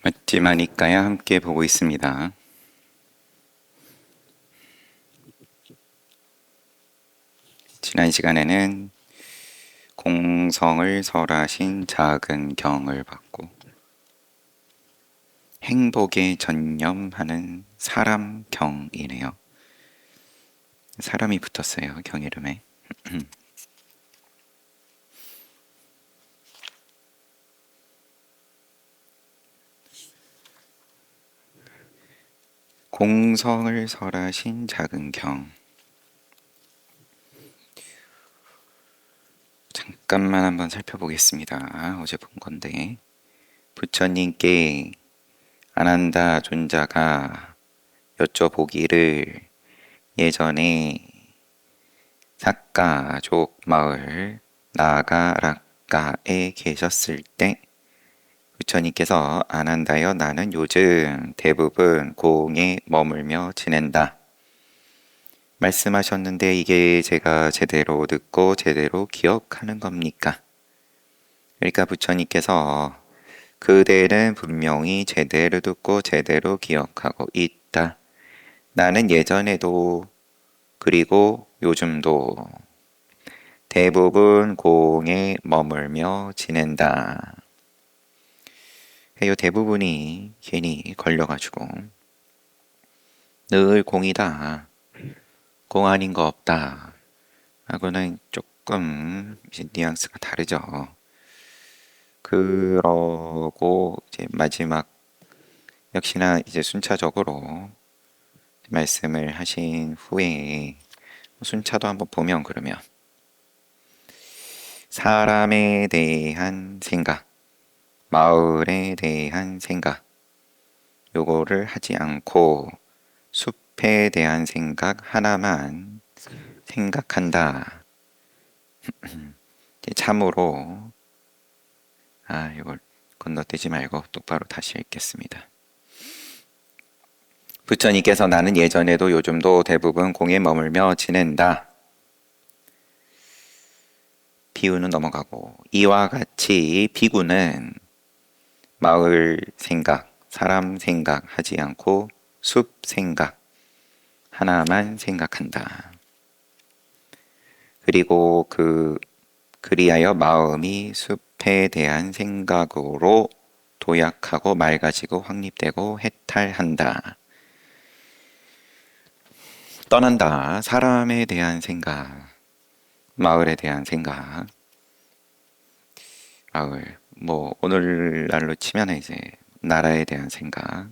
맞지마니까야 함께 보고 있습니다. 지난 시간에는 공성을 설하신 작은 경을 받고 행복에 전념하는 사람 경이네요. 사람이 붙었어요, 경 이름에. 공성을 설하신 작은 경. 잠깐만 한번 살펴보겠습니다. 어제 본 건데. 부처님께 아난다 존자가 여쭤보기를 예전에 삭가족 마을 나가락가에 계셨을 때 부처님께서 아난다여 나는 요즘 대부분 고흥에 머물며 지낸다 말씀하셨는데 이게 제가 제대로 듣고 제대로 기억하는 겁니까? 그러니까 부처님께서 그대는 분명히 제대로 듣고 제대로 기억하고 있다. 나는 예전에도 그리고 요즘도 대부분 공에 머물며 지낸다. 이 대부분이 괜히 걸려가지고 늘 공이다. 공 아닌 거 없다. 하고는 조금 이제 뉘앙스가 다르죠. 그러고 이제 마지막 역시나 이제 순차적으로 말씀을 하신 후에 순차도 한번 보면 그러면 사람에 대한 생각, 마을에 대한 생각, 요거를 하지 않고 숲에 대한 생각 하나만 생각한다. 참으로, 이걸 건너뛰지 말고 똑바로 다시 읽겠습니다. 부처님께서 나는 예전에도 요즘도 대부분 공에 머물며 지낸다. 비유는 넘어가고 이와 같이 비구는 마을 생각, 사람 생각 하지 않고 숲 생각 하나만 생각한다. 그리고 그리하여 마음이 숲에 대한 생각으로 도약하고 맑아지고 확립되고 해탈한다. 떠난다. 사람에 대한 생각, 마을에 대한 생각. 마을, 오늘날로 치면 이제 나라에 대한 생각.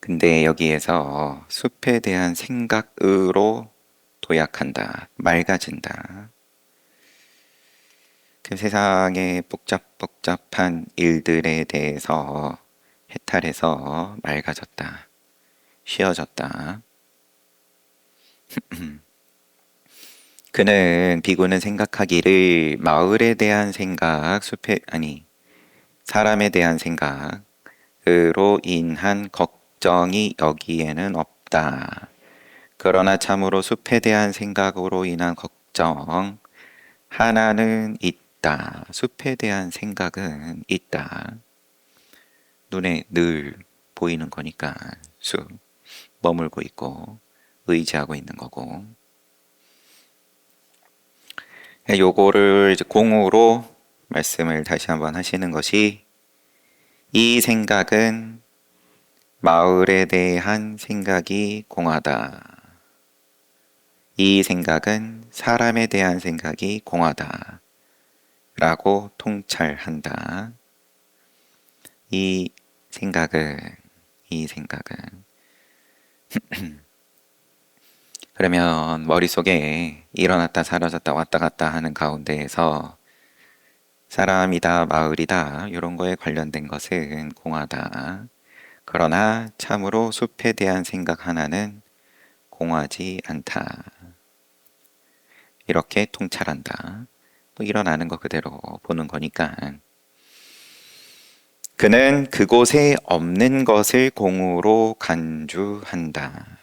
근데 여기에서 숲에 대한 생각으로 도약한다, 맑아진다. 그 세상의 복잡복잡한 일들에 대해서 해탈해서 맑아졌다, 쉬어졌다. 비구는 생각하기를 마을에 대한 생각, 사람에 대한 생각으로 인한 걱정이 여기에는 없다. 그러나 참으로 숲에 대한 생각으로 인한 걱정 하나는 있다. 숲에 대한 생각은 있다. 눈에 늘 보이는 거니까 숲 머물고 있고 의지하고 있는 거고. 요거를 이제 공으로 말씀을 다시 한번 하시는 것이 이 생각은 마을에 대한 생각이 공하다. 이 생각은 사람에 대한 생각이 공하다. 라고 통찰한다. 이 생각은 그러면 머릿속에 일어났다 사라졌다 왔다 갔다 하는 가운데에서 사람이다 마을이다 이런 거에 관련된 것은 공하다. 그러나 참으로 숲에 대한 생각 하나는 공하지 않다. 이렇게 통찰한다. 일어나는 거 그대로 보는 거니까. 그는 그곳에 없는 것을 공으로 간주한다.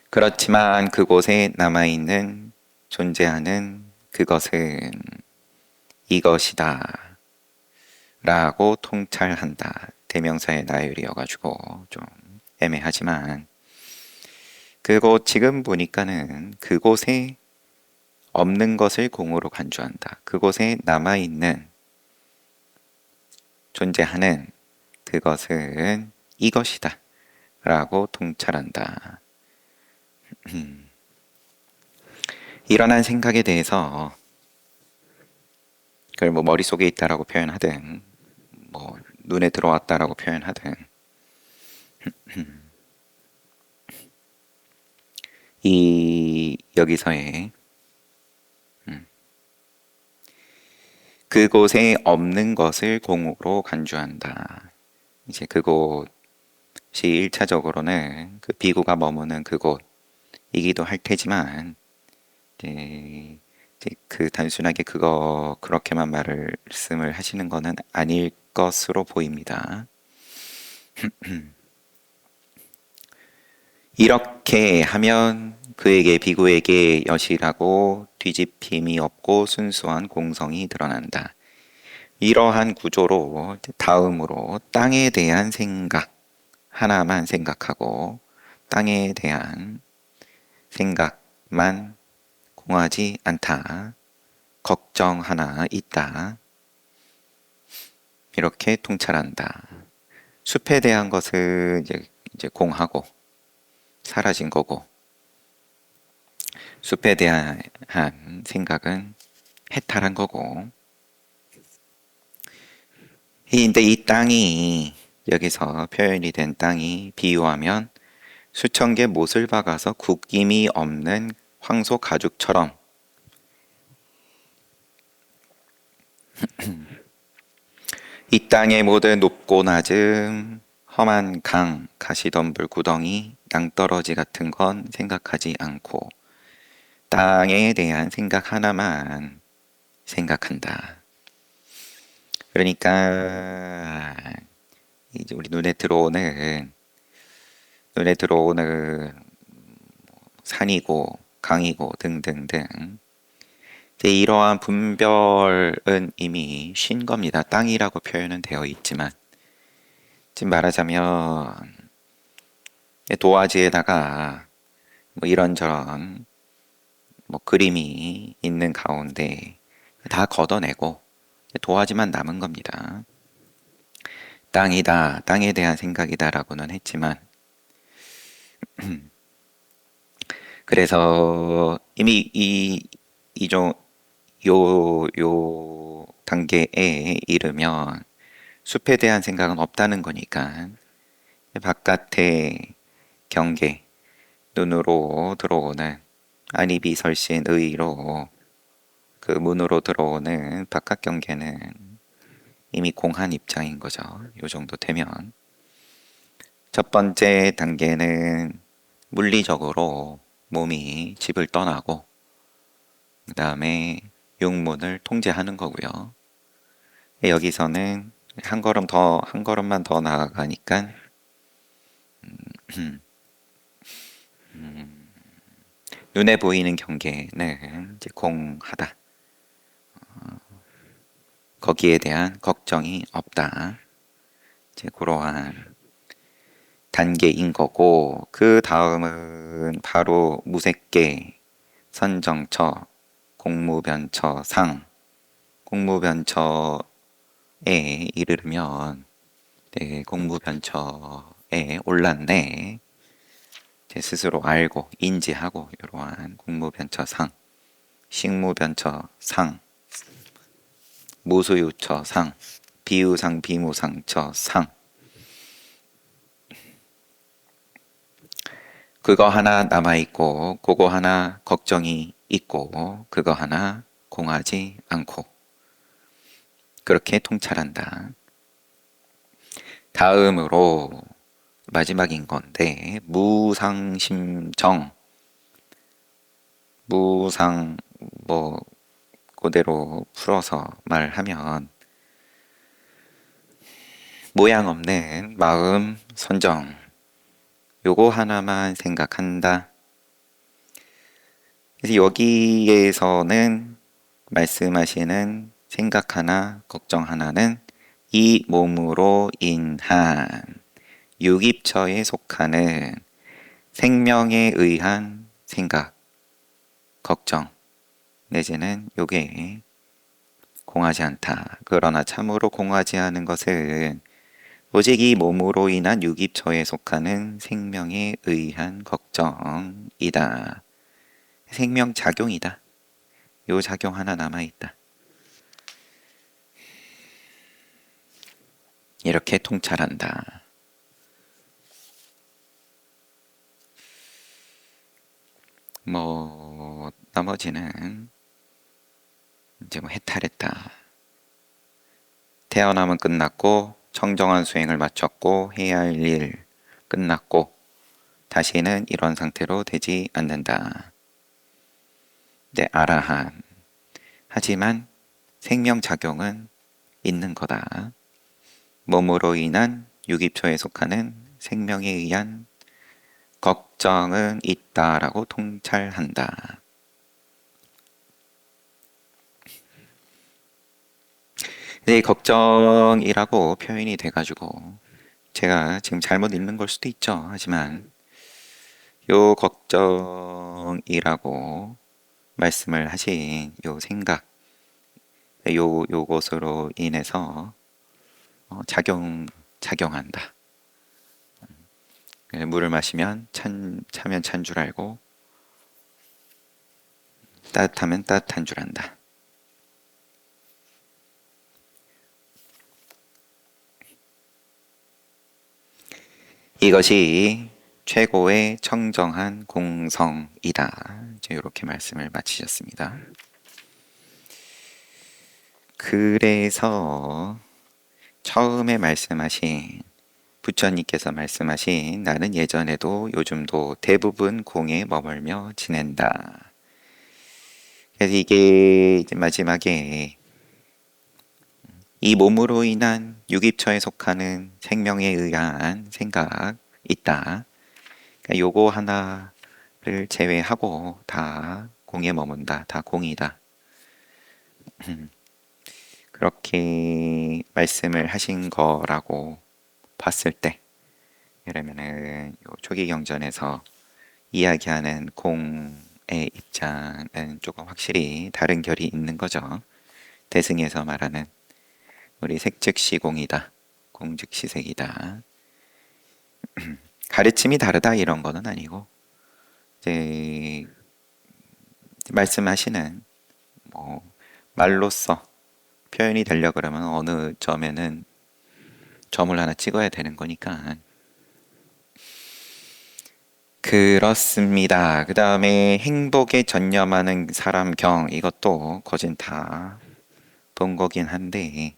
그렇지만 그곳에 남아있는 존재하는 그것은 이것이다 라고 통찰한다. 대명사의 나열이어가지고 좀 애매하지만 그곳 지금 보니까는 그곳에 없는 것을 공으로 간주한다. 그곳에 남아있는 존재하는 그것은 이것이다 라고 통찰한다. 일어난 생각에 대해서 그걸 뭐 머릿속에 있다라고 표현하든 뭐 눈에 들어왔다라고 표현하든 이 여기서의 그곳에 없는 것을 공으로 간주한다. 이제 그곳이 1차적으로는 그 비구가 머무는 그곳이기도 할 테지만 이제 그 단순하게 그렇게만 말씀을 하시는 것은 아닐 것으로 보입니다. 이렇게 하면 그에게 비구에게 여실하고 뒤집힘이 없고 순수한 공성이 드러난다. 이러한 구조로 다음으로 땅에 대한 생각 하나만 생각하고 땅에 대한 생각만 공하지 않다. 걱정 하나 있다. 이렇게 통찰한다. 숲에 대한 것은 이제 공하고 사라진 거고 숲에 대한 생각은 해탈한 거고 근데 이 땅이 여기서 표현이 된 땅이 비유하면 수천 개 못을 박아서 굽김이 없는 황소 가죽처럼 이 땅의 모든 높고 낮음, 험한 강, 가시덤불 구덩이, 낭떠러지 같은 건 생각하지 않고 땅에 대한 생각 하나만 생각한다. 그러니까 이제 우리 눈에 들어오는 산이고 강이고 등등등 이러한 분별은 이미 쉰 겁니다. 땅이라고 표현은 되어 있지만 지금 말하자면 도화지에다가 뭐 이런저런 뭐 그림이 있는 가운데 다 걷어내고 도화지만 남은 겁니다. 땅이다, 땅에 대한 생각이다라고는 했지만 그래서 이미 이종 요 단계에 이르면 숲에 대한 생각은 없다는 거니까 바깥의 경계 눈으로 들어오는 안입이 설신 의로 그 문으로 들어오는 바깥 경계는 이미 공한 입장인 거죠. 요 정도 되면 첫 번째 단계는 물리적으로 몸이 집을 떠나고 그 다음에 육문을 통제하는 거고요. 여기서는 한 걸음만 더 나아가니까 눈에 보이는 경계는 이제 공하다. 거기에 대한 걱정이 없다. 이제 그러한 단계인 거고 그 다음은 바로 무색계, 선정처, 공무변처상, 공무변처에 이르면 공무변처에 올랐네. 제 스스로 알고 인지하고 이러한 공무변처상, 식무변처상, 무수유처상, 비유상 비무상처상 그거 하나 남아있고 그거 하나 걱정이 있고 그거 하나 공하지 않고 그렇게 통찰한다. 다음으로 마지막인 건데 무상심정 무상 뭐 그대로 풀어서 말하면 모양 없는 마음 선정 요거 하나만 생각한다. 그래서 여기에서는 말씀하시는 생각 하나, 걱정 하나는 이 몸으로 인한 유깁처에 속하는 생명에 의한 생각, 걱정, 내지는 요게 공하지 않다. 그러나 참으로 공하지 않은 것은 오직 이 몸으로 인한 유깁처에 속하는 생명에 의한 걱정이다. 생명작용이다. 요 작용 하나 남아있다. 이렇게 통찰한다. 나머지는 이제 해탈했다. 태어남은 끝났고 청정한 수행을 마쳤고 해야 할 일 끝났고 다시는 이런 상태로 되지 않는다. 네, 아라한. 하지만 생명작용은 있는 거다. 몸으로 인한 유기초에 속하는 생명에 의한 걱정은 있다라고 통찰한다. 네, 걱정이라고 표현이 돼가지고 제가 지금 잘못 읽는 걸 수도 있죠. 하지만 요 걱정이라고 말씀을 하신 요 생각, 요것으로 인해서 작용한다. 물을 마시면 차면 찬 줄 알고 따뜻하면 따뜻한 줄 안다. 이것이 최고의 청정한 공성이다. 이제 이렇게 말씀을 마치셨습니다. 그래서 처음에 말씀하신 부처님께서 말씀하신 나는 예전에도 요즘도 대부분 공에 머물며 지낸다. 그래서 이게 이제 마지막에 이 몸으로 인한 유깁처에 속하는 생명에 의한 생각 있다. 그러니까 요거 하나를 제외하고 다 공에 머문다. 다 공이다. 그렇게 말씀을 하신 거라고 봤을 때 그러면은 요 초기 경전에서 이야기하는 공의 입장은 조금 확실히 다른 결이 있는 거죠. 대승에서 말하는 우리 색즉시공이다. 공즉시색이다. 가르침이 다르다 이런 거는 아니고 이제 말씀하시는 말로써 표현이 되려 그러면 어느 점에는 점을 하나 찍어야 되는 거니까 그렇습니다. 그 다음에 행복에 전념하는 사람경 이것도 거진 다 본 거긴 한데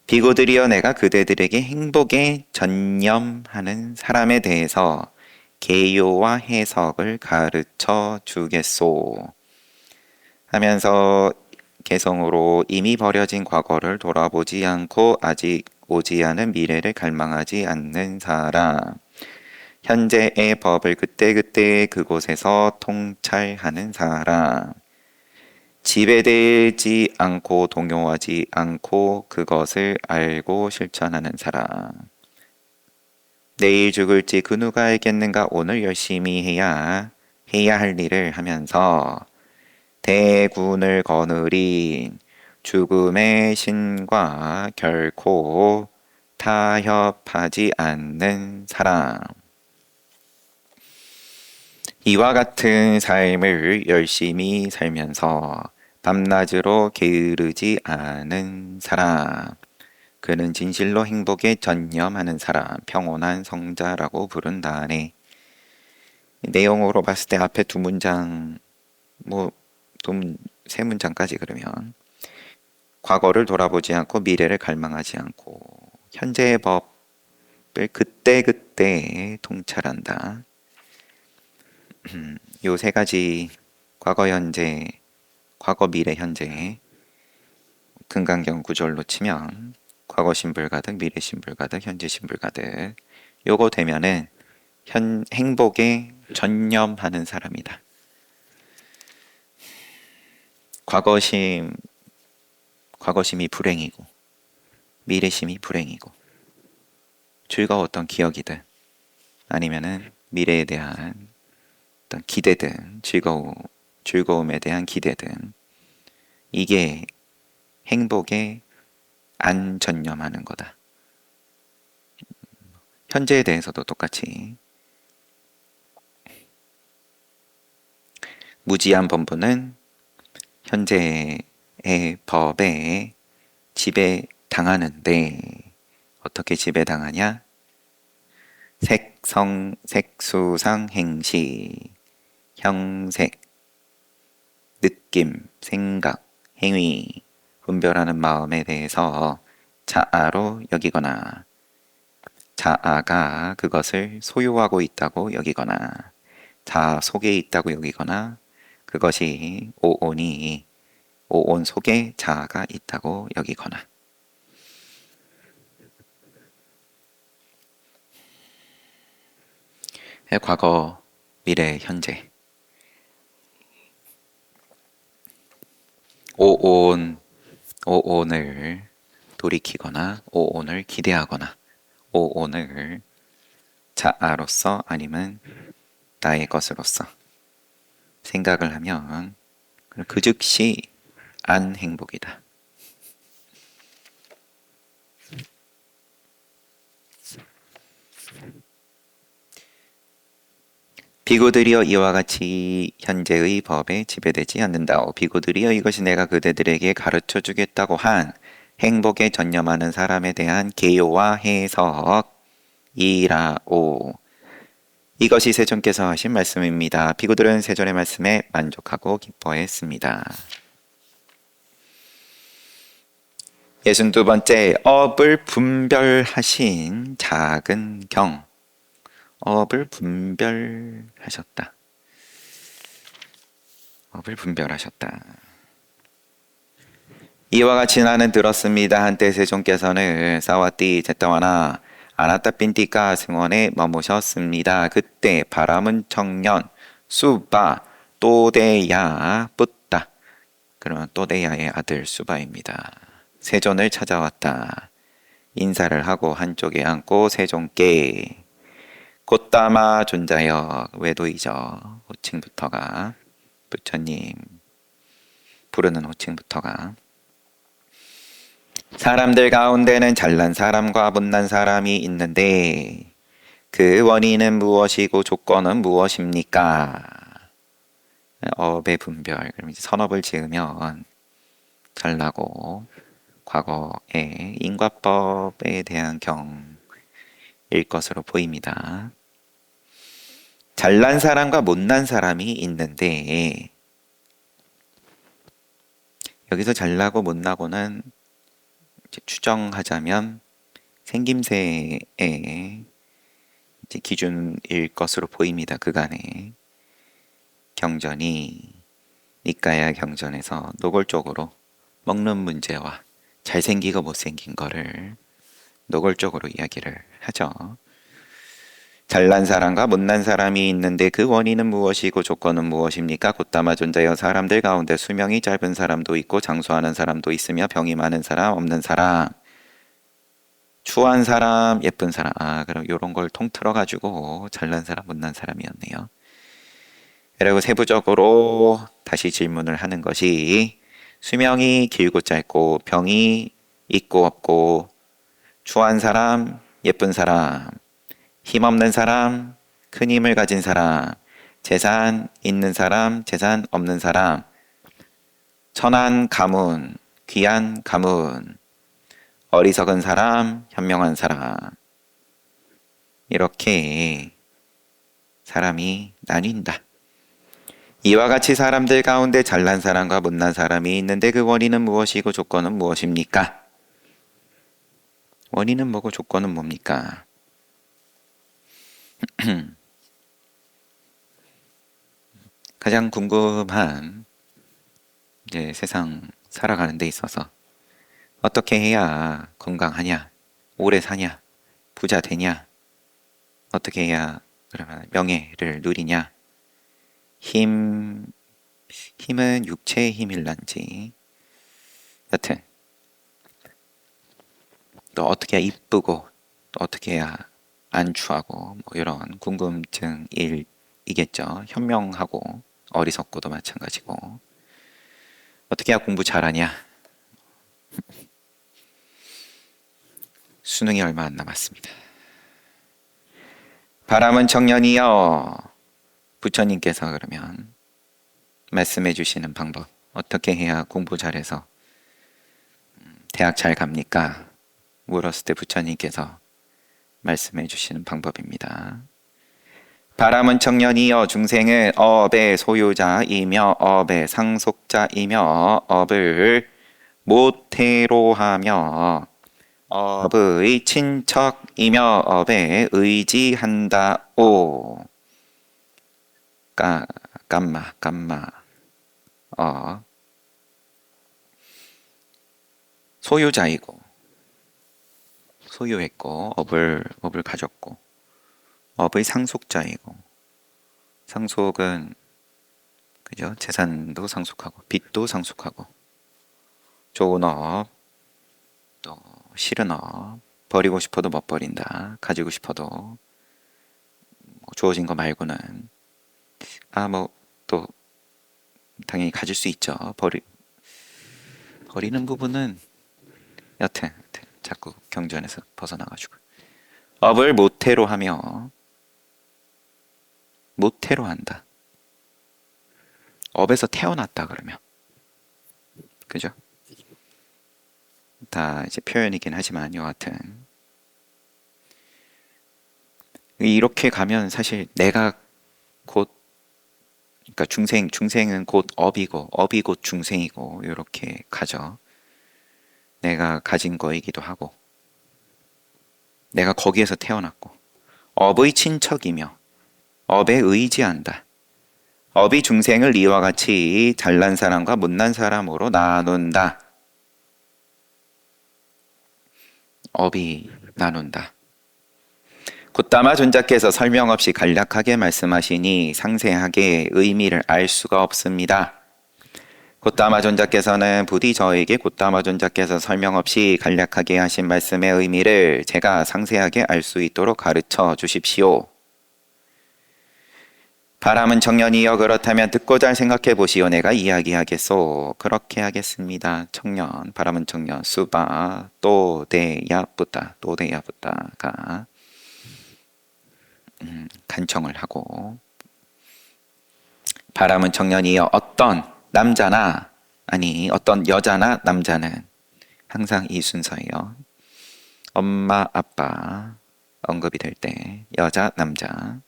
비고들이여 내가 그대들에게 행복에 전념하는 사람에 대해서 개요와 해석을 가르쳐 주겠소 하면서 개성으로 이미 버려진 과거를 돌아보지 않고 아직 오지 않은 미래를 갈망하지 않는 사람 현재의 법을 그때그때 그곳에서 통찰하는 사람 지배되지 않고 동요하지 않고 그것을 알고 실천하는 사람 내일 죽을지 그 누가 알겠는가 오늘 열심히 해야 할 일을 하면서 대군을 거느린 죽음의 신과 결코 타협하지 않는 사람 이와 같은 삶을 열심히 살면서 밤낮으로 게으르지 않은 사람 그는 진실로 행복에 전념하는 사람 평온한 성자라고 부른다네. 내용으로 봤을 때 앞에 두 문장 세 문장까지 그러면 과거를 돌아보지 않고 미래를 갈망하지 않고 현재의 법을 그때그때 통찰한다. 요 세 가지 과거 현재 과거 미래 현재 금강경 구절로 치면 과거 신불가득 미래 신불가득 현재 신불가득 요거 되면은 행복에 전념하는 사람이다. 과거심 과거심이 불행이고 미래심이 불행이고 즐거웠던 기억이든 아니면은 미래에 대한 어떤 기대든 즐거움에 대한 기대든 이게 행복에 안 전념하는 거다. 현재에 대해서도 똑같이 무지한 범부는 현재의 법에 지배당하는데 어떻게 지배당하냐? 색성, 색수상, 행시, 형색, 느낌, 생각, 행위, 분별하는 마음에 대해서 자아로 여기거나 자아가 그것을 소유하고 있다고 여기거나 자아 속에 있다고 여기거나 그것이 오온 속에 자아가 있다고 여기거나 과거, 미래, 현재 오온, 오온을 돌이키거나 오온을 기대하거나 오온을 자아로서 아니면 나의 것으로서 생각을 하면 그 즉시 안 행복이다. 비고들이여 이와 같이 현재의 법에 지배되지 않는다오. 비고들이여 이것이 내가 그대들에게 가르쳐 주겠다고 한 행복에 전념하는 사람에 대한 개요와 해석이라오. 이것이 세존께서 하신 말씀입니다. 비고들은 세존의 말씀에 만족하고 기뻐했습니다. 62번째 업을 분별하신 작은 경. 업을 분별하셨다. 업을 분별하셨다. 이와 같이 나는 들었습니다. 한때 세존께서는 사와띠 제타와나 아나타핀티카 승원에 머무셨습니다. 그때 바람은 청년 수바 또데야 뿌따. 그러면 또데야의 아들 수바입니다. 세존을 찾아왔다. 인사를 하고 한쪽에 앉고 세존께 곧다마 존자여 외도이죠. 호칭부터가 부처님 부르는 호칭부터가 사람들 가운데는 잘난 사람과 못난 사람이 있는데 그 원인은 무엇이고 조건은 무엇입니까? 업의 분별. 그럼 이제 선업을 지으면 잘나고 과거의 인과법에 대한 경일 것으로 보입니다. 잘난 사람과 못난 사람이 있는데 여기서 잘나고 못나고는 추정하자면 생김새의 기준일 것으로 보입니다. 그간의 경전이 니까야 경전에서 노골적으로 먹는 문제와 잘생기고 못생긴 거를 노골적으로 이야기를 하죠. 잘난 사람과 못난 사람이 있는데 그 원인은 무엇이고 조건은 무엇입니까? 곧다마 존자여 사람들 가운데 수명이 짧은 사람도 있고 장수하는 사람도 있으며 병이 많은 사람 없는 사람 추한 사람 예쁜 사람 그럼 이런 걸 통틀어 가지고 잘난 사람 못난 사람이었네요. 그리고 세부적으로 다시 질문을 하는 것이 수명이 길고 짧고 병이 있고 없고 추한 사람 예쁜 사람 힘없는 사람, 큰 힘을 가진 사람, 재산 있는 사람, 재산 없는 사람, 천한 가문, 귀한 가문, 어리석은 사람, 현명한 사람 이렇게 사람이 나뉜다. 이와 같이 사람들 가운데 잘난 사람과 못난 사람이 있는데 그 원인은 무엇이고 조건은 무엇입니까? 원인은 뭐고 조건은 뭡니까? 가장 궁금한 이제 세상 살아가는 데 있어서 어떻게 해야 건강하냐, 오래 사냐, 부자 되냐, 어떻게 해야 그러면 명예를 누리냐, 힘은 육체의 힘일란지 여튼 또 어떻게 해야 이쁘고 또 어떻게 해야 안 추하고 뭐 이런 궁금증이겠죠. 현명하고 어리석고도 마찬가지고 어떻게 해야 공부 잘하냐. 수능이 얼마 안 남았습니다. 바람은 청년이여, 부처님께서 그러면 말씀해 주시는 방법, 어떻게 해야 공부 잘해서 대학 잘 갑니까? 물었을 때 부처님께서 말씀해 주시는 방법입니다. 바람은 청년이여, 중생은 업의 소유자이며 업의 상속자이며 업을 모태로 하며 업의 친척이며 업에 의지한다오. 깜마 소유자이고 소유했고 업을 가졌고 업의 상속자이고 상속은 그죠? 재산도 상속하고 빚도 상속하고 좋은 업 또 싫은 업 버리고 싶어도 못 버린다. 가지고 싶어도 뭐 주어진 거 말고는 뭐 또 당연히 가질 수 있죠. 버리는 부분은 여튼 자꾸 경전에서 벗어나가지고 업을 모태로 하며 모태로 한다. 업에서 태어났다 그러면 그죠? 다 이제 표현이긴 하지만 여하튼 이렇게 가면 사실 내가 곧 그러니까 중생은 곧 업이고 업이 곧 중생이고 이렇게 가죠. 내가 가진 거이기도 하고 내가 거기에서 태어났고 업의 친척이며 업에 의지한다. 업이 중생을 이와 같이 잘난 사람과 못난 사람으로 나눈다. 업이 나눈다. 굿다마 존자께서 설명 없이 간략하게 말씀하시니 상세하게 의미를 알 수가 없습니다. 굿다마 존자께서는 부디 저에게 굿다마 존자께서 설명 없이 간략하게 하신 말씀의 의미를 제가 상세하게 알 수 있도록 가르쳐 주십시오. 바람은 청년이여, 그렇다면 듣고 잘 생각해 보시오. 내가 이야기하겠소. 그렇게 하겠습니다. 청년, 바람은 청년, 수바, 또대야부다가 간청을 하고, 바람은 청년이여, 어떤 남자나 아니 어떤 여자나 남자는 항상 이 순서예요. 엄마 아빠 언급이 될 때 여자 남자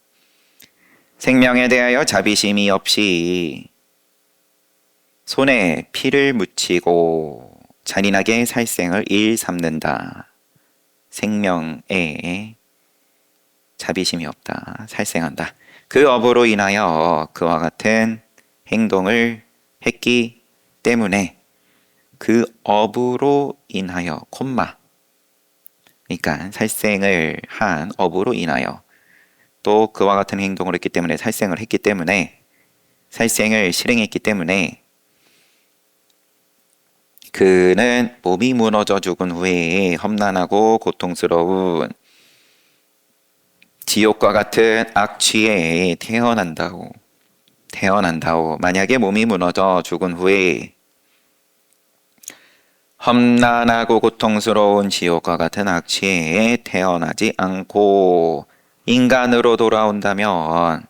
생명에 대하여 자비심이 없이 손에 피를 묻히고 잔인하게 살생을 일삼는다. 생명에 자비심이 없다. 살생한다. 그 업으로 인하여 그와 같은 행동을 했기 때문에 그 업으로 인하여 그러니까 살생을 한 업으로 인하여 또 그와 같은 행동을 했기 때문에 살생을 했기 때문에 살생을 실행했기 때문에 그는 몸이 무너져 죽은 후에 험난하고 고통스러운 지옥과 같은 악취에 태어난다오. 만약에 몸이 무너져 죽은 후에 험난하고 고통스러운 지옥과 같은 악취에 태어나지 않고 인간으로 돌아온다면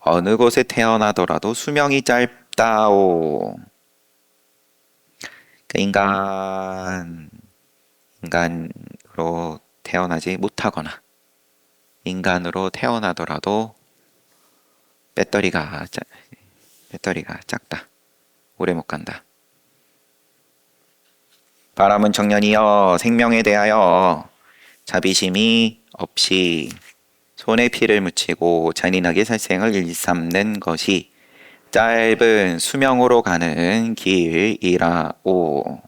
어느 곳에 태어나더라도 수명이 짧다오. 인간으로 태어나지 못하거나 인간으로 태어나더라도 배터리가 작다. 오래 못 간다. 바람은 청년이여, 생명에 대하여 자비심이 없이 손에 피를 묻히고 잔인하게 살생을 일삼는 것이 짧은 수명으로 가는 길이라오.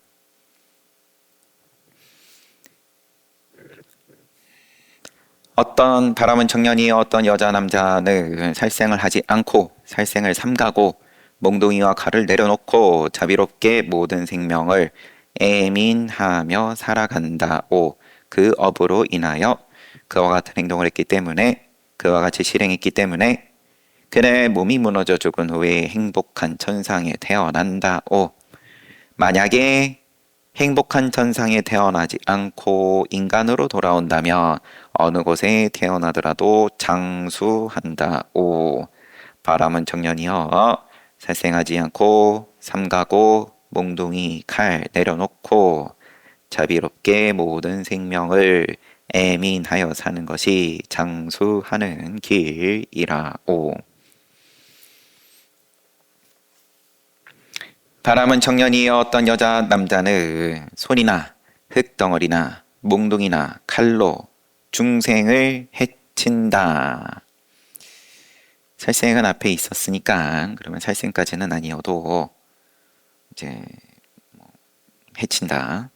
어떤 바람은 청년이 어떤 여자 남자는 살생을 하지 않고 살생을 삼가고 몽둥이와 칼을 내려놓고 자비롭게 모든 생명을 애민하며 살아간다오. 그 업으로 인하여 그와 같은 행동을 했기 때문에 그와 같이 실행했기 때문에 그의 몸이 무너져 죽은 후에 행복한 천상에 태어난다. 오. 만약에 행복한 천상에 태어나지 않고 인간으로 돌아온다면 어느 곳에 태어나더라도 장수한다. 오. 바람은 청년이여 살생하지 않고 삼가고 몽둥이 칼 내려놓고 자비롭게 모든 생명을 애민하여 사는 것이 장수하는 길이라오. 바람은 청년이여 어떤 여자 남자는 손이나 흙덩어리나 몽둥이나 칼로 중생을 해친다. 살생은 앞에 있었으니까 그러면 살생까지는 아니어도 이제 해친다.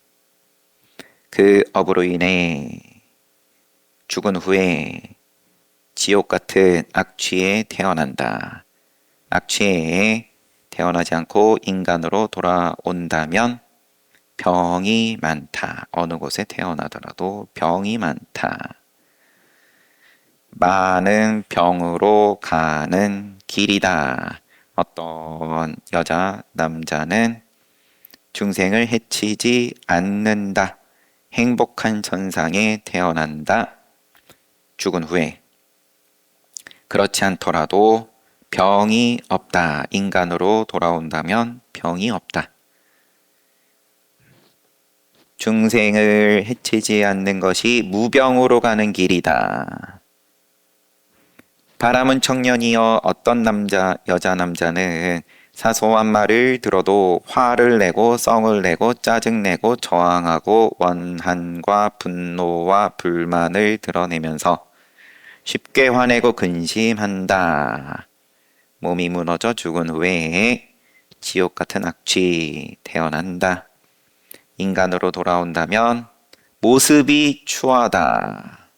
그 업으로 인해 죽은 후에 지옥 같은 악취에 태어난다. 악취에 태어나지 않고 인간으로 돌아온다면 병이 많다. 어느 곳에 태어나더라도 병이 많다. 많은 병으로 가는 길이다. 어떤 여자, 남자는 중생을 해치지 않는다. 행복한 천상에 태어난다. 죽은 후에. 그렇지 않더라도 병이 없다. 인간으로 돌아온다면 병이 없다. 중생을 해치지 않는 것이 무병으로 가는 길이다. 바람은 청년이여 어떤 남자, 여자 남자는 사소한 말을 들어도 화를 내고 썽을 내고 짜증내고 저항하고 원한과 분노와 불만을 드러내면서 쉽게 화내고 근심한다. 몸이 무너져 죽은 후에 지옥 같은 악취 태어난다. 인간으로 돌아온다면 모습이 추하다.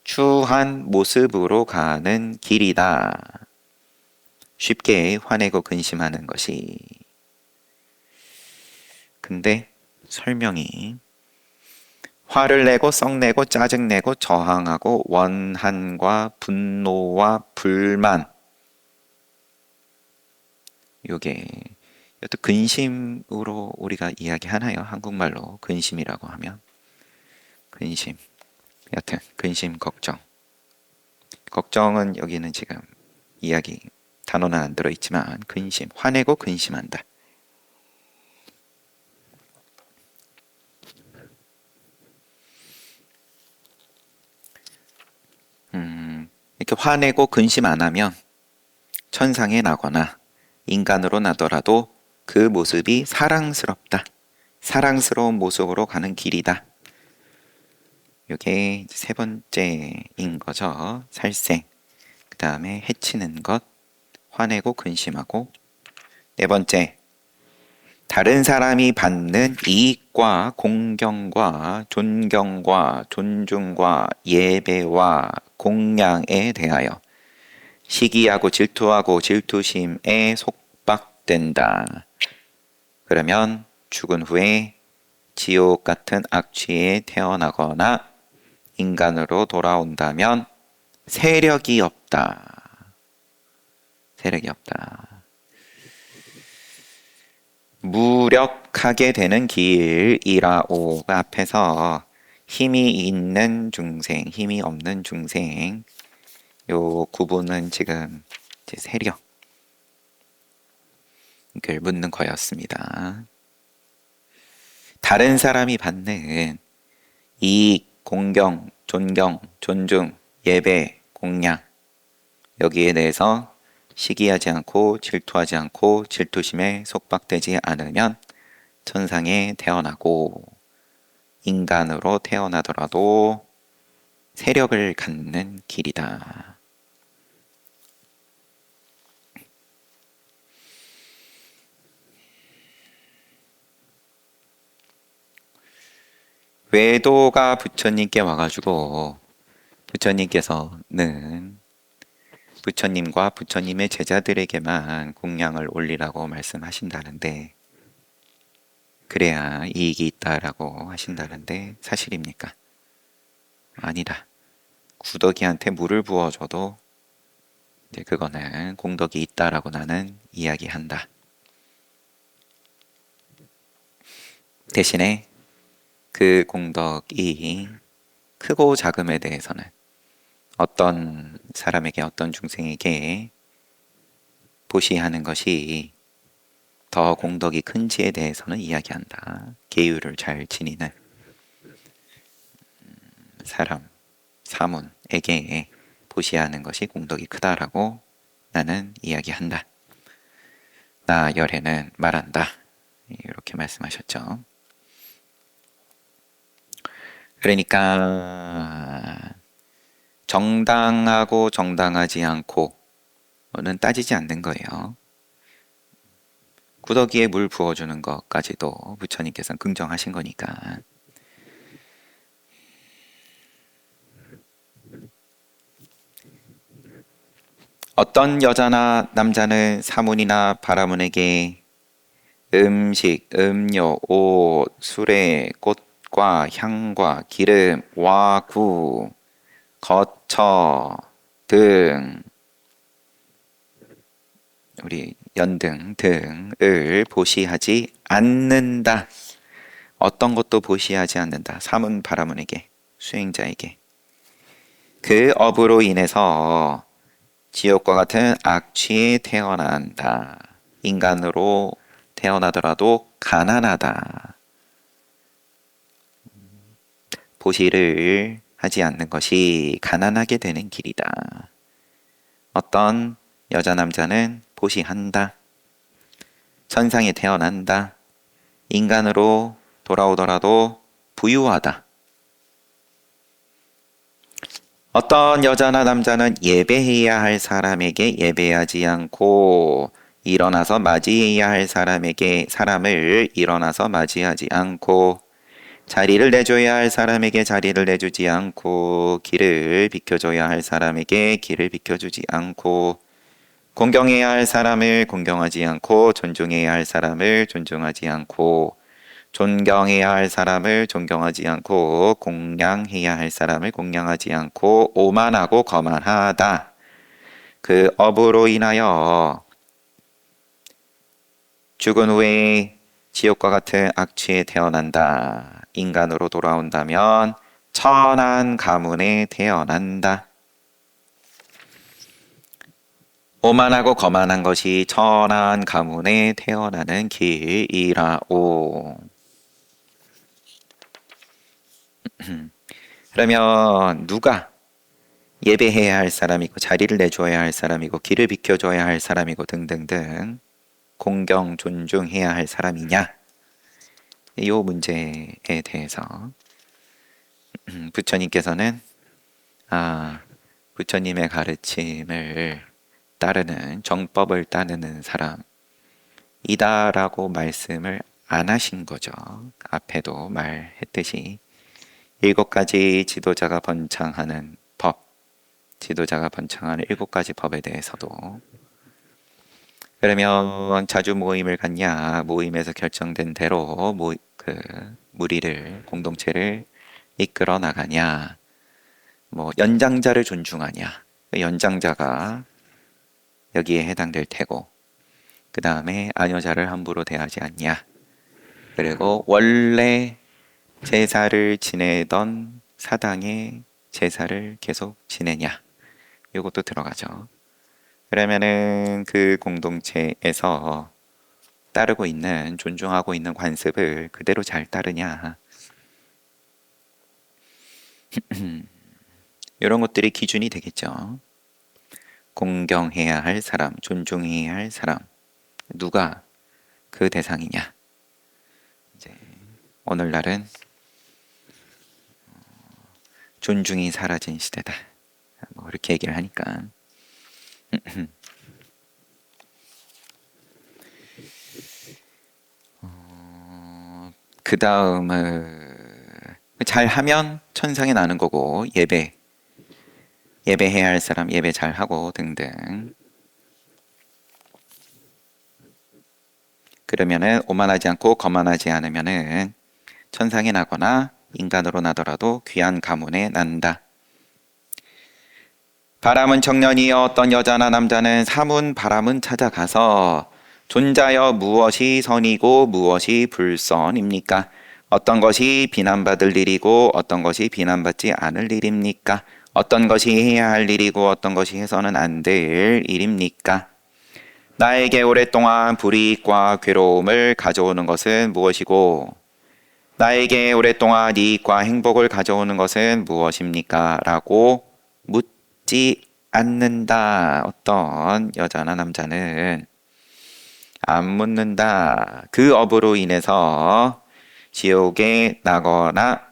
추한 모습으로 가는 길이다. 쉽게 화내고 근심하는 것이. 근데 설명이 화를 내고 썩내고 짜증내고 저항하고 원한과 분노와 불만. 요게 이것도 근심으로 우리가 이야기하나요? 한국말로 근심이라고 하면 근심. 여튼 근심 걱정. 걱정은 여기는 지금 이야기 단어는 안 들어있지만 근심, 화내고 근심한다. 이렇게 화내고 근심 안 하면 천상에 나거나 인간으로 나더라도 그 모습이 사랑스럽다. 사랑스러운 모습으로 가는 길이다. 이게 세 번째인 거죠. 살생. 그 다음에 해치는 것, 화내고 근심하고. 네 번째, 다른 사람이 받는 이익과 공경과 존경과 존중과 예배와 공양에 대하여 시기하고 질투하고 질투심에 속박된다. 그러면 죽은 후에 지옥 같은 악취에 태어나거나 인간으로 돌아온다면 세력이 없다. 세력이 없다. 무력하게 되는 길이라오가 앞에서 힘이 있는 중생, 힘이 없는 중생. 요 구분은 지금 이제 세력을 묻는 거였습니다. 다른 사람이 받는 이익, 공경, 존경, 존중, 예배, 공양 여기에 대해서 시기하지 않고 질투하지 않고 질투심에 속박되지 않으면 천상에 태어나고 인간으로 태어나더라도 세력을 갖는 길이다. 외도가 부처님께 와가지고 부처님께서는 부처님과 부처님의 제자들에게만 공양을 올리라고 말씀하신다는데 그래야 이익이 있다라고 하신다는데 사실입니까? 아니다. 구더기한테 물을 부어줘도 이제 그거는 공덕이 있다라고 나는 이야기한다. 대신에 그 공덕이 크고 작음에 대해서는 어떤 사람에게 어떤 중생에게 보시하는 것이 더 공덕이 큰지에 대해서는 이야기한다. 계율을 잘 지니는 사람, 사문에게 보시하는 것이 공덕이 크다라고 나는 이야기한다. 나 열애는 말한다. 이렇게 말씀하셨죠. 그러니까 정당하고 정당하지 않고는 따지지 않는 거예요. 구더기에 물 부어주는 것까지도 부처님께서는 긍정하신 거니까. 어떤 여자나 남자는 사문이나 바라문에게 음식, 음료, 옷, 수레, 꽃과 향과 기름, 와, 구, 거처 등 우리 연등 등을 보시하지 않는다. 어떤 것도 보시하지 않는다. 사문 바라문에게, 수행자에게. 그 업으로 인해서 지옥과 같은 악취에 태어난다. 인간으로 태어나더라도 가난하다. 보시를 하지 않는 것이 가난하게 되는 길이다. 어떤 여자 남자는 보시한다. 천상에 태어난다. 인간으로 돌아오더라도 부유하다. 어떤 여자나 남자는 예배해야 할 사람에게 예배하지 않고 일어나서 맞이해야 할 사람을 일어나서 맞이하지 않고 자리를 내줘야 할 사람에게 자리를 내주지 않고 길을 비켜줘야 할 사람에게 길을 비켜주지 않고 공경해야 할 사람을 공경하지 않고 존중해야 할 사람을 존중하지 않고 존경해야 할 사람을 존경하지 않고 공양해야 할 사람을 공양하지 않고 오만하고 거만하다. 그 업으로 인하여 죽은 후에 지옥과 같은 악취에 태어난다. 인간으로 돌아온다면 천한 가문에 태어난다. 오만하고 거만한 것이 천한 가문에 태어나는 길이라오. 그러면 누가 예배해야 할 사람이고 자리를 내줘야 할 사람이고 길을 비켜줘야 할 사람이고 등등등 공경 존중해야 할 사람이냐? 이 문제에 대해서 부처님께서는 부처님의 가르침을 따르는 정법을 따르는 사람이다라고 말씀을 안 하신 거죠. 앞에도 말했듯이 7가지 지도자가 번창하는 법, 지도자가 번창하는 7가지 법에 대해서도 그러면 자주 모임을 갖냐, 모임에서 결정된 대로 무리를 공동체를 이끌어 나가냐, 뭐 연장자를 존중하냐, 그 연장자가 여기에 해당될 테고, 그 다음에 아녀자를 함부로 대하지 않냐, 그리고 원래 제사를 지내던 사당의 제사를 계속 지내냐, 이것도 들어가죠. 그러면은 그 공동체에서 따르고 있는, 존중하고 있는 관습을 그대로 잘 따르냐. 이런 것들이 기준이 되겠죠. 공경해야 할 사람, 존중해야 할 사람, 누가 그 대상이냐. 이제 오늘날은 존중이 사라진 시대다. 뭐 이렇게 얘기를 하니까. 그 다음은 잘하면 천상에 나는 거고 예배해야 할 사람 예배 잘하고 등등. 그러면은 오만하지 않고 거만하지 않으면은 천상에 나거나 인간으로 나더라도 귀한 가문에 난다. 바람은 청년이여 어떤 여자나 남자는 사문 바람은 찾아가서 존자여 무엇이 선이고 무엇이 불선입니까? 어떤 것이 비난받을 일이고 어떤 것이 비난받지 않을 일입니까? 어떤 것이 해야 할 일이고 어떤 것이 해서는 안 될 일입니까? 나에게 오랫동안 불이익과 괴로움을 가져오는 것은 무엇이고 나에게 오랫동안 이익과 행복을 가져오는 것은 무엇입니까? 라고 묻지 않는다. 어떤 여자나 남자는 안 묻는다. 그 업으로 인해서 지옥에 나거나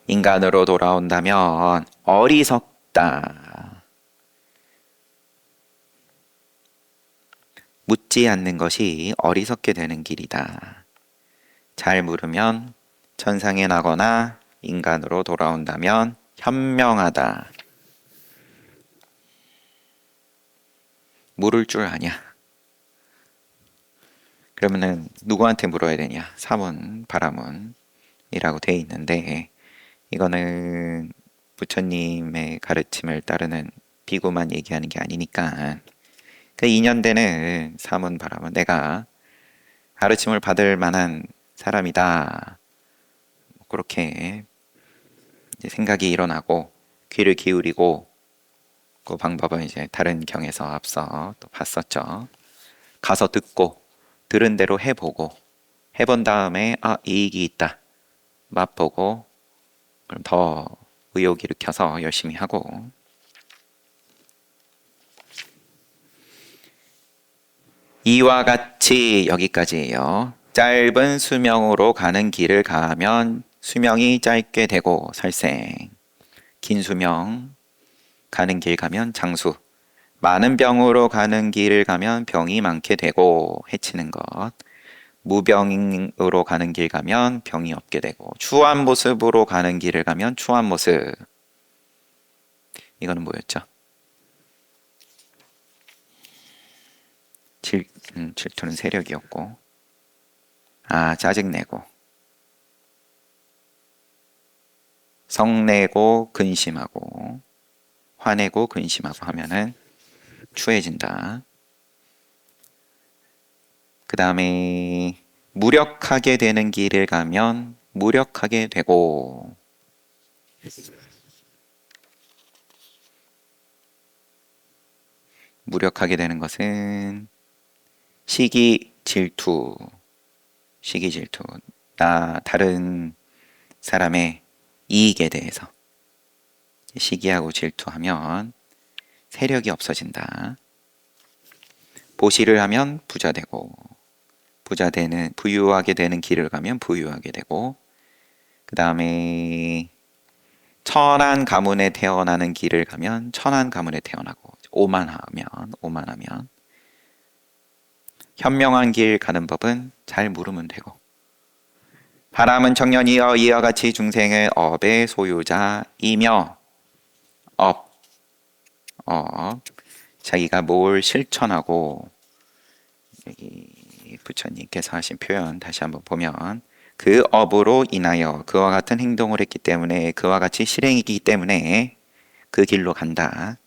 인간으로 돌아온다면 어리석다. 묻지 않는 것이 어리석게 되는 길이다. 잘 물으면 천상에 나거나 인간으로 돌아온다면 현명하다. 물을 줄 아냐? 그러면은 누구한테 물어야 되냐? 사문, 바라문이라고 돼 있는데 이거는 부처님의 가르침을 따르는 비구만 얘기하는 게 아니니까 그 인연되는 사문, 바라문 내가 가르침을 받을 만한 사람이다. 그렇게 이제 생각이 일어나고 귀를 기울이고 그 방법은 이제 다른 경에서 앞서 또 봤었죠. 가서 듣고 들은 대로 해보고 해본 다음에 이익이 있다. 맛보고 그럼 더 의욕 일으켜서 열심히 하고 이와 같이 여기까지예요. 짧은 수명으로 가는 길을 가면 수명이 짧게 되고 살생 긴 수명 가는 길 가면 장수 많은 병으로 가는 길을 가면 병이 많게 되고 해치는 것 무병으로 가는 길 가면 병이 없게 되고 추한 모습으로 가는 길을 가면 추한 모습 이거는 뭐였죠? 질투는 세력이었고 짜증내고 성내고 근심하고 화내고 근심하고 하면은 추해진다. 그 다음에 무력하게 되는 길을 가면 무력하게 되고 무력하게 되는 것은 시기 질투 다른 사람의 이익에 대해서 시기하고 질투하면 세력이 없어진다. 보시를 하면 부자 되고 부유하게 되는 길을 가면 부유하게 되고 그 다음에 천한 가문에 태어나는 길을 가면 천한 가문에 태어나고 오만하면 현명한 길 가는 법은 잘 물으면 되고 바람은 청년이여 이와 같이 중생의 업의 소유자이며 업 자기가 뭘 실천하고 여기 부처님께서 하신 표현 다시 한번 보면 그 업으로 인하여 그와 같은 행동을 했기 때문에 그와 같이 실행이기 때문에 그 길로 간다.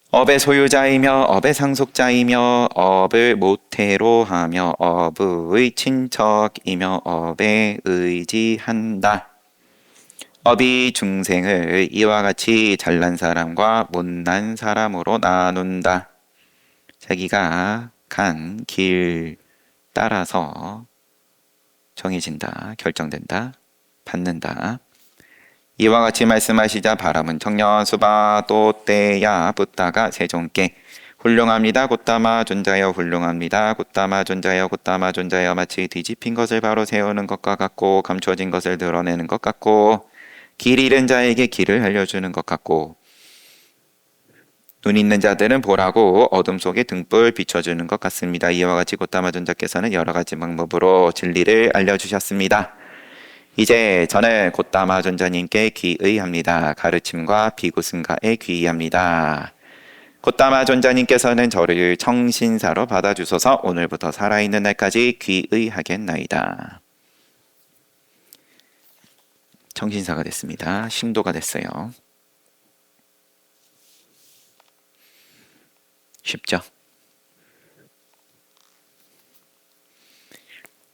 업의 소유자이며 업의 상속자이며 업을 모태로 하며 업의 친척이며 업에 의지한다. 업이 중생을 이와 같이 잘난 사람과 못난 사람으로 나눈다. 자기가 간 길 따라서 정해진다, 결정된다, 받는다. 이와 같이 말씀하시자 바람은 청년 수바 또때야 붓다가 세종께 훌륭합니다. 곧다마 존자여 훌륭합니다. 곧다마 존자여 곧다마 존자여 마치 뒤집힌 것을 바로 세우는 것과 같고 감춰진 것을 드러내는 것 같고 길 잃은 자에게 길을 알려주는 것 같고 눈 있는 자들은 보라고 어둠 속에 등불 비춰주는 것 같습니다. 이와 같이 곧다마 존자께서는 여러 가지 방법으로 진리를 알려주셨습니다. 이제 저는 곧다마 존자님께 귀의합니다. 가르침과 비구승가에 귀의합니다. 꽃다마 존자님께서는 저를 청신사로 받아주소서. 오늘부터 살아있는 날까지 귀의하겠나이다. 청신사가 됐습니다. 신도가 됐어요. 쉽죠?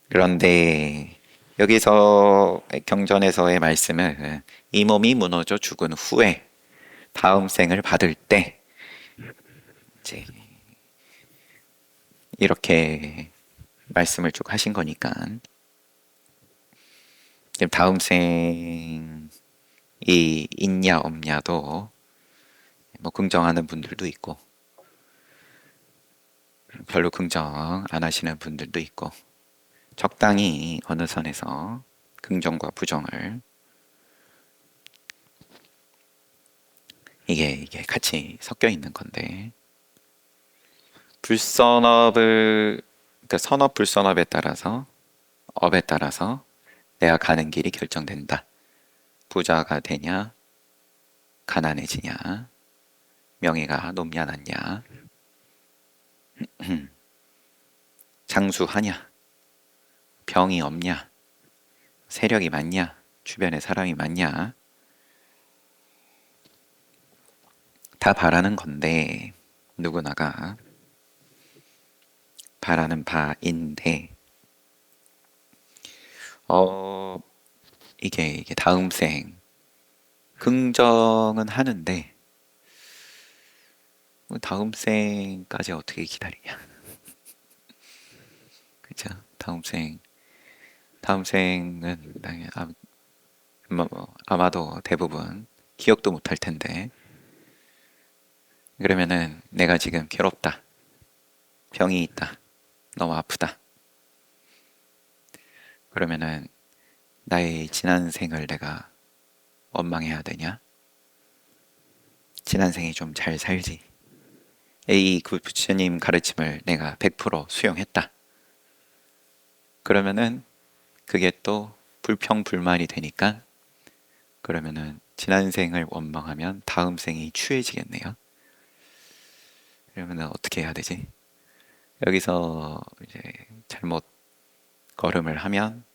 그런데 여기서 경전에서의 말씀은 이 몸이 무너져 죽은 후에 다음 생을 받을 때 이제 이렇게 말씀을 쭉 하신 거니까 다음 생이 있냐 없냐도 뭐 긍정하는 분들도 있고 별로 긍정 안 하시는 분들도 있고 적당히 어느 선에서 긍정과 부정을 이게 같이 섞여 있는 건데 불선업을 그러니까 선업 불선업에 따라서 업에 따라서 내가 가는 길이 결정된다. 부자가 되냐 가난해지냐 명예가 높냐 낮냐 장수하냐 병이 없냐 세력이 많냐 주변에 사람이 많냐 다 바라는 건데 누구나가 바라는 바인데 이게 다음 생 긍정은 하는데 다음 생까지 어떻게 기다리냐 그죠? 다음 생은 아마도 대부분 기억도 못할 텐데 그러면은 내가 지금 괴롭다 병이 있다 너무 아프다 그러면은 나의 지난 생을 내가 원망해야 되냐? 지난 생이 좀 잘 살지. 그 부처님 가르침을 내가 100% 수용했다. 그러면은 그게 또 불평불만이 되니까 그러면은 지난 생을 원망하면 다음 생이 추해지겠네요. 그러면은 어떻게 해야 되지? 여기서 이제 잘못 걸음을 하면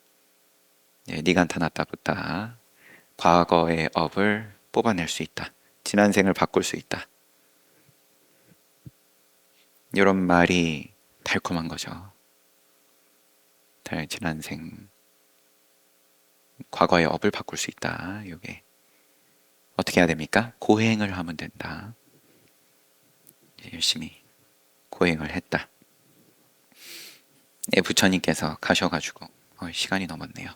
니간타나타 부타 과거의 업을 뽑아낼 수 있다. 지난 생을 바꿀 수 있다. 이런 말이 달콤한 거죠. 지난 생 과거의 업을 바꿀 수 있다. 이게 어떻게 해야 됩니까? 고행을 하면 된다. 열심히 고행을 했다. 부처님께서 가셔가지고 시간이 넘었네요.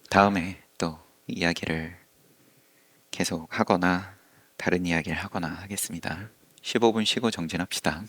다음에 또 이야기를 계속 하거나 다른 이야기를 하거나 하겠습니다. 15분 쉬고 정진합시다.